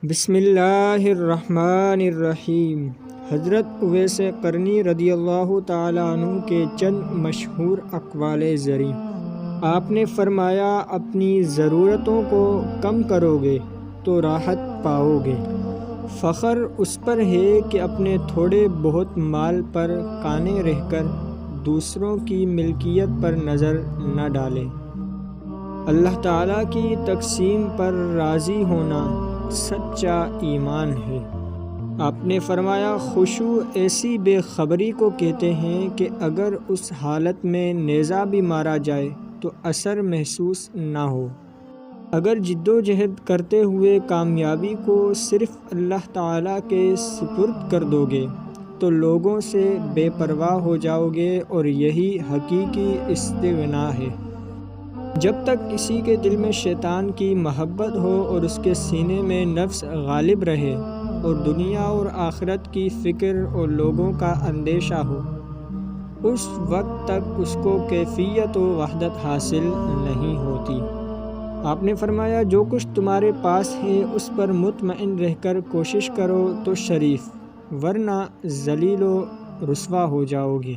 بسم اللہ الرحمن الرحیم۔ حضرت اویس قرنی رضی اللہ تعالیٰ عنہ کے چند مشہور اقوال زریں۔ آپ نے فرمایا، اپنی ضرورتوں کو کم کرو گے تو راحت پاؤ گے۔ فخر اس پر ہے کہ اپنے تھوڑے بہت مال پر قانے رہ کر دوسروں کی ملکیت پر نظر نہ ڈالے۔ اللہ تعالیٰ کی تقسیم پر راضی ہونا سچا ایمان ہے۔ آپ نے فرمایا، خشوع ایسی بے خبری کو کہتے ہیں کہ اگر اس حالت میں نیزہ بھی مارا جائے تو اثر محسوس نہ ہو۔ اگر جد و جہد کرتے ہوئے کامیابی کو صرف اللہ تعالیٰ کے سپرد کر دو گے تو لوگوں سے بے پرواہ ہو جاؤ گے، اور یہی حقیقی استغنا ہے۔ جب تک کسی کے دل میں شیطان کی محبت ہو اور اس کے سینے میں نفس غالب رہے، اور دنیا اور آخرت کی فکر اور لوگوں کا اندیشہ ہو، اس وقت تک اس کو کیفیت و وحدت حاصل نہیں ہوتی۔ آپ نے فرمایا، جو کچھ تمہارے پاس ہے اس پر مطمئن رہ کر کوشش کرو تو شریف، ورنہ ذلیل و رسوا ہو جاؤ گے۔